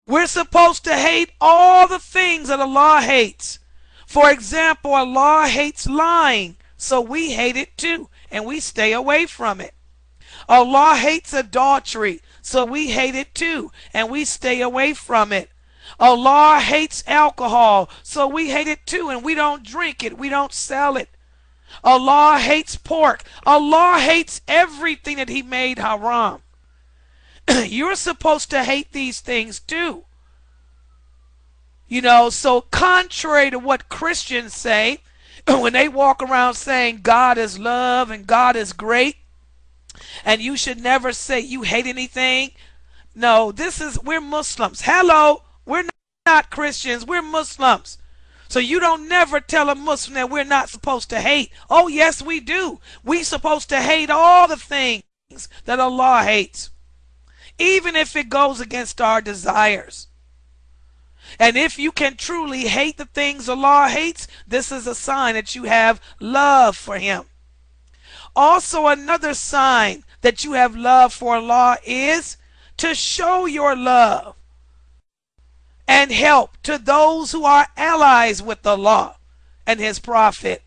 We're supposed to hate all the things that Allah hates. For example, Allah hates lying, so we hate it too, and we stay away from it. Allah hates adultery, so we hate it too, and we stay away from it. Allah hates alcohol, so we hate it too, and we don't drink it, we don't sell it. Allah hates pork. Allah hates everything that He made haram. You're supposed to hate these things too. You know, so contrary to what Christians say, when they walk around saying God is love and God is great, and you should never say you hate anything. No, we're Muslims. Hello, we're not Christians, we're Muslims. So you don't never tell a Muslim that we're not supposed to hate. Oh yes, we do. We're supposed to hate all the things that Allah hates, even if it goes against our desires. And if you can truly hate the things Allah hates, this is a sign that you have love for Him. Also, another sign that you have love for Allah is to show your love and help to those who are allies with Allah and His Prophet.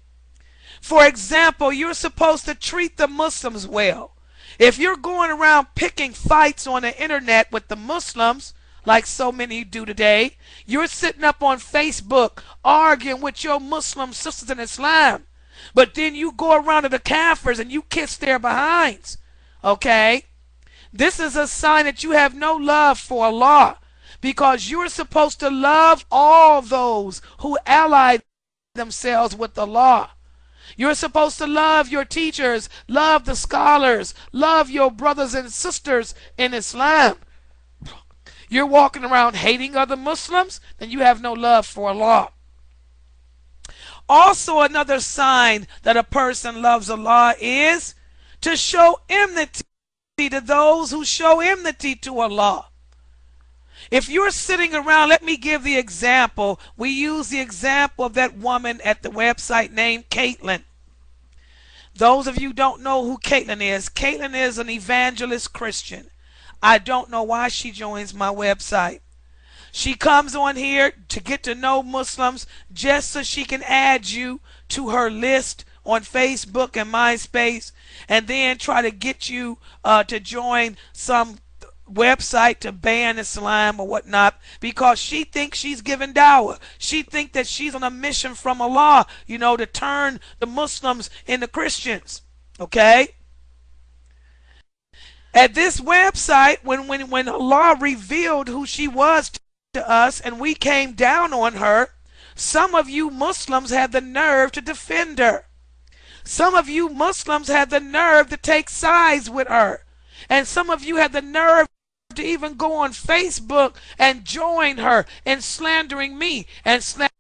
For example, you're supposed to treat the Muslims well. If you're going around picking fights on the internet with the Muslims, like so many do today, you're sitting up on Facebook arguing with your Muslim sisters in Islam, but then you go around to the Kafirs and you kiss their behinds. Okay? This is a sign that you have no love for Allah, because you're supposed to love all those who ally themselves with Allah. You're supposed to love your teachers, love the scholars, love your brothers and sisters in Islam. You're walking around hating other Muslims, then you have no love for Allah. Also, another sign that a person loves Allah is to show enmity to those who show enmity to Allah. If you're sitting around, let me give the example. We use the example of that woman at the website named Caitlin. Those of you who don't know who Caitlin is an evangelist Christian. I don't know why she joins my website. She comes on here to get to know Muslims just so she can add you to her list on Facebook and MySpace, and then try to get you to join some website to ban Islam or whatnot, because she thinks she's giving dawah. She thinks that she's on a mission from Allah, you know, to turn the Muslims into Christians. Okay? At this website, when Allah revealed who she was to us and we came down on her, some of you Muslims had the nerve to defend her. Some of you Muslims had the nerve to take sides with her. And some of you had the nerve to even go on Facebook and join her in slandering me and slandering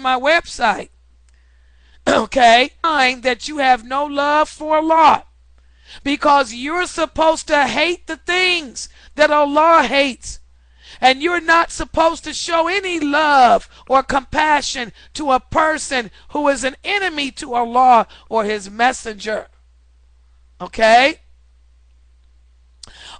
my website. Okay? Find that you have no love for Allah, because you're supposed to hate the things that Allah hates. And you're not supposed to show any love or compassion to a person who is an enemy to Allah or His messenger. Okay?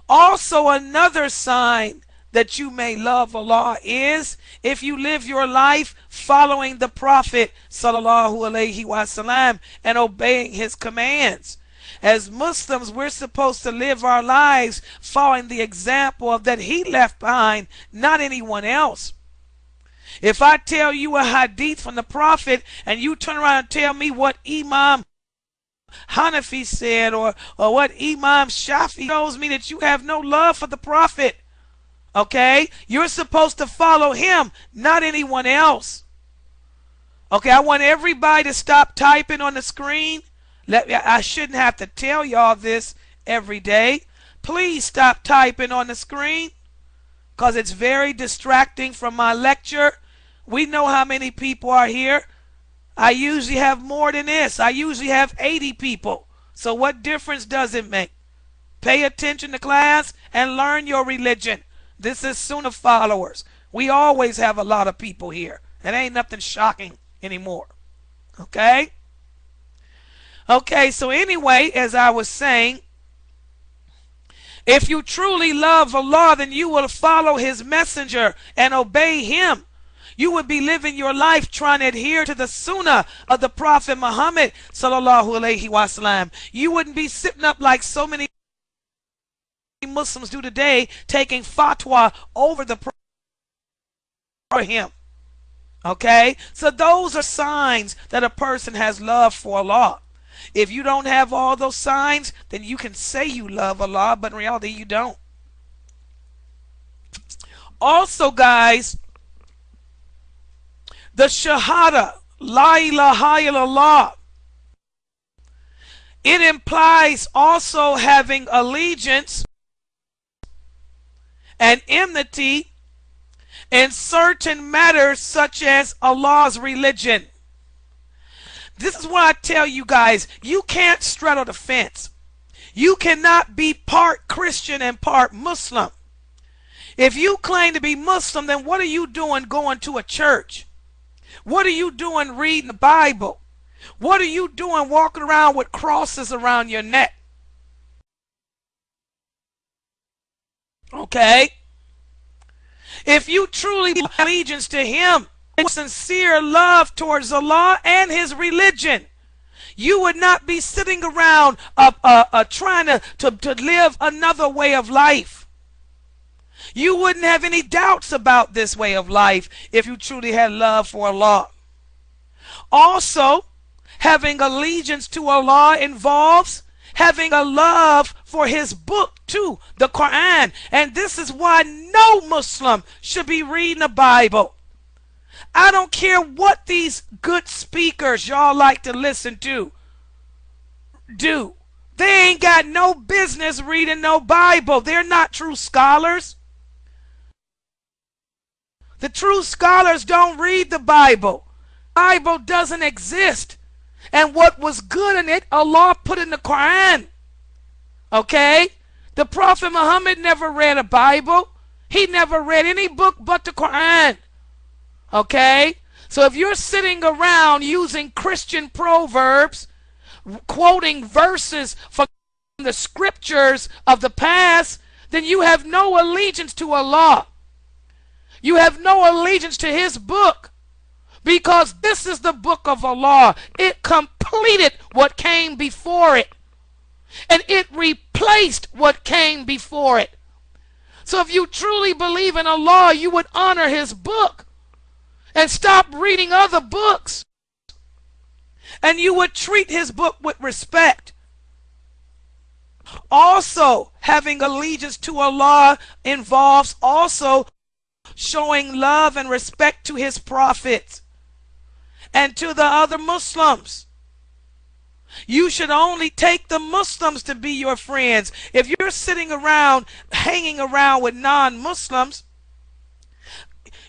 Also, another sign that you may love Allah is if you live your life following the Prophet sallallahu alaihi wasallam and obeying his commands. As Muslims, we're supposed to live our lives following the example of that he left behind, not anyone else. If I tell you a hadith from the Prophet and you turn around and tell me what Imam Hanafi said or what Imam Shafi, shows me that you have no love for the Prophet. Okay? You're supposed to follow him, not anyone else. Okay, I want everybody to stop typing on the screen. I shouldn't have to tell y'all this every day. Please stop typing on the screen, because it's very distracting from my lecture. We know how many people are here. I usually have more than this. I usually have 80 people. So what difference does it make? Pay attention to class and learn your religion. This is Sunnah followers. We always have a lot of people here. It ain't nothing shocking anymore. Okay? Okay, so anyway, as I was saying, If you truly love Allah, then you will follow his messenger and obey him. You would be living your life trying to adhere to the sunnah of the Prophet Muhammad sallallahu alaihi wasallam. You wouldn't be sitting up like so many Muslims do today, taking fatwa over the Prophet for him. Okay? So those are signs that a person has love for Allah. If you don't have all those signs, then you can say you love Allah, but in reality you don't. Also, guys, the Shahada, La ilaha illallah, it implies also having allegiance and enmity in certain matters such as Allah's religion. This is what I tell you guys. You can't straddle the fence. You cannot be part Christian and part Muslim. If you claim to be Muslim, then what are you doing going to a church? What are you doing reading the Bible? What are you doing walking around with crosses around your neck? Okay? If you truly have allegiance to him, sincere love towards Allah and his religion, you would not be sitting around trying to live another way of life. You wouldn't have any doubts about this way of life if you truly had love for Allah. Also, having allegiance to Allah involves having a love for his book too, the Quran. And this is why no Muslim should be reading the Bible. I don't care what these good speakers y'all like to listen to do. They ain't got no business reading no Bible. They're not true scholars. The true scholars don't read the Bible. The Bible doesn't exist. And what was good in it, Allah put in the Quran. Okay? The Prophet Muhammad never read a Bible. He never read any book but the Quran. Okay? So if you're sitting around using Christian proverbs, quoting verses from the scriptures of the past, then you have no allegiance to Allah. You have no allegiance to his book, because this is the book of Allah. It completed what came before it, and it replaced what came before it. So if you truly believe in Allah, you would honor his book and stop reading other books, and you would treat his book with respect. Also, having allegiance to Allah involves also showing love and respect to his prophets and to the other Muslims. You should only take the Muslims to be your friends. If you're sitting around, hanging around with non-Muslims,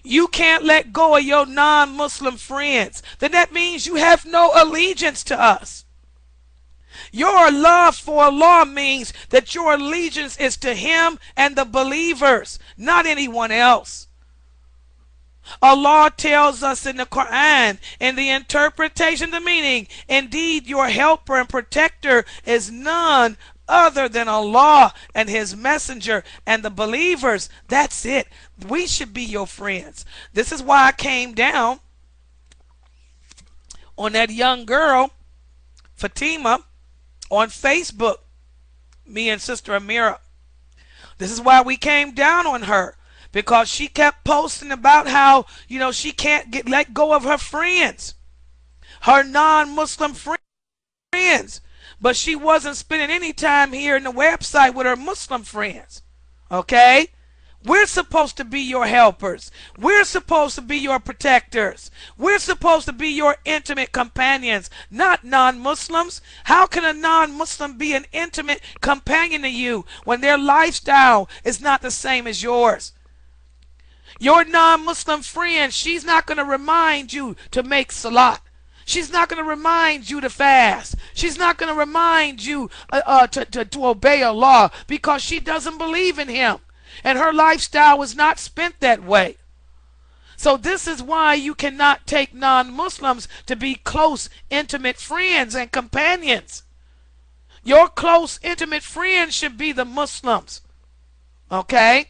you can't let go of your non-Muslim friends. Then that means you have no allegiance to us. Your love for Allah means that your allegiance is to him and the believers, not anyone else. Allah tells us in the Quran, in the interpretation, the meaning, indeed your helper and protector is none other than Allah and his messenger and the believers. That's it. We should be your friends. This is why I came down on that young girl, Fatima, on Facebook, me and Sister Amira. This is why we came down on her, because she kept posting about how, she can't let go of her friends, her non-Muslim friends, but she wasn't spending any time here in the website with her Muslim friends. Okay? We're supposed to be your helpers. We're supposed to be your protectors. We're supposed to be your intimate companions, not non-Muslims. How can a non-Muslim be an intimate companion to you when their lifestyle is not the same as yours? Your non-Muslim friend, she's not going to remind you to make salat. She's not going to remind you to fast. She's not going to remind you to obey Allah, because she doesn't believe in him. And her lifestyle was not spent that way. So this is why you cannot take non-Muslims to be close, intimate friends and companions. Your close, intimate friends should be the Muslims. Okay?